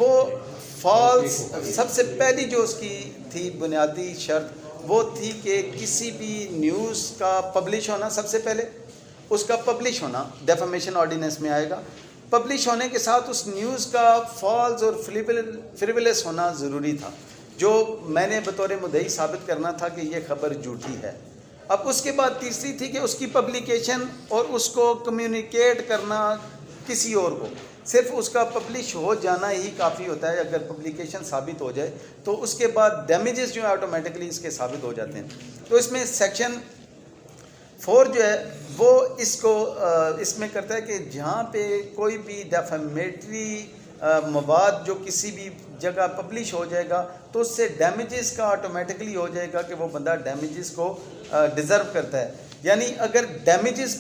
وہ فالس، سب سے پہلی جو اس کی تھی بنیادی شرط وہ تھی کہ کسی بھی نیوز کا پبلش ہونا، سب سے پہلے اس کا پبلش ہونا ڈیفامیشن آرڈیننس میں آئے گا، پبلش ہونے کے ساتھ اس نیوز کا فالس اور فریولس ہونا ضروری تھا، جو میں نے بطور مدعی ثابت کرنا تھا کہ یہ خبر جھوٹی ہے۔ اب اس کے بعد تیسری تھی کہ اس کی پبلیکیشن اور اس کو کمیونیکیٹ کرنا کسی اور کو، صرف اس کا پبلش ہو جانا ہی کافی ہوتا ہے۔ اگر پبلیکیشن ثابت ہو جائے تو اس کے بعد ڈیمیجز جو ہیں آٹومیٹکلی اس کے ثابت ہو جاتے ہیں۔ تو اس میں سیکشن 4 جو ہے وہ اس میں کرتا ہے کہ جہاں پہ کوئی بھی ڈیفامیٹری مواد جو کسی بھی جگہ پبلش ہو جائے گا تو اس سے ڈیمیجز کا آٹومیٹکلی ہو جائے گا کہ وہ بندہ ڈیمیجز کو ڈیزرو کرتا ہے، یعنی اگر ڈیمیجز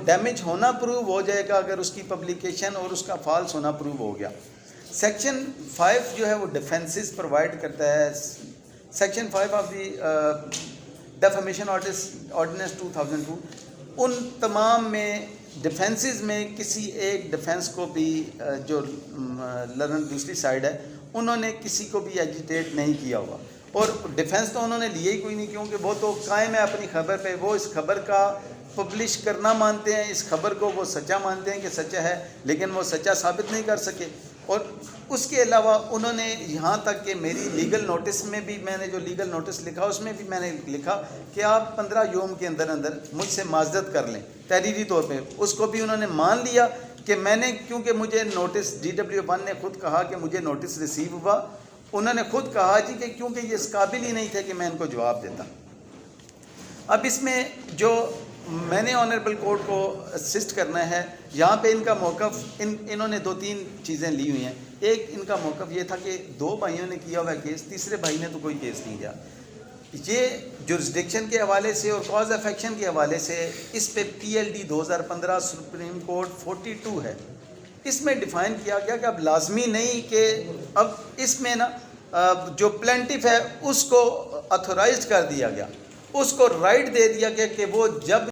ڈیمیج ہونا پروو ہو جائے گا اگر اس کی پبلیکیشن اور اس کا فالس ہونا پروو ہو گیا۔ سیکشن 5 جو ہے وہ ڈیفینسز پرووائڈ کرتا ہے۔ Section 5 of the defamation ordinance 2002 ان تمام میں ڈیفینسز میں کسی ایک ڈیفینس کو بھی جو لرن دوسری سائڈ ہے انہوں نے کسی کو بھی ایجیٹیٹ نہیں کیا ہوا، اور ڈیفینس تو انہوں نے لیے ہی کوئی نہیں، کیونکہ وہ تو قائم ہے اپنی خبر پہ، وہ اس خبر کا پبلش کرنا مانتے ہیں، اس خبر کو وہ سچا مانتے ہیں کہ سچا ہے، لیکن وہ سچا ثابت نہیں کر سکے۔ اور اس کے علاوہ انہوں نے یہاں تک کہ میری لیگل نوٹس میں بھی، میں نے جو لیگل نوٹس لکھا اس میں بھی میں نے لکھا کہ آپ 15 یوم کے اندر اندر مجھ سے معذرت کر لیں تحریری طور پہ، اس کو بھی انہوں نے مان لیا کہ میں نے، کیونکہ مجھے نوٹس DW1 نے خود کہا کہ مجھے نوٹس ریسیو ہوا، انہوں نے خود کہا جی کہ کیونکہ یہ اس قابل ہی نہیں تھے کہ میں ان کو جواب دیتا۔ اب اس میں جو میں نے آنریبل کورٹ کو اسسٹ کرنا ہے، یہاں پہ ان کا موقف، انہوں نے 2-3 چیزیں لی ہوئی ہیں۔ ایک ان کا موقف یہ تھا کہ 2 بھائیوں نے کیا ہوا ہے کیس، تیسرے بھائی نے تو کوئی کیس نہیں کیا۔ یہ جورسڈکشن کے حوالے سے اور کاز آف ایکشن کے حوالے سے اس پہ PLD 2015 سپریم کورٹ 42 ہے، اس میں ڈیفائن کیا گیا کہ اب لازمی نہیں کہ اب اس میں نا جو پلینٹف ہے اس کو اتھورائزڈ کر دیا گیا، اس کو رائٹ دے دیا گیا کہ وہ جب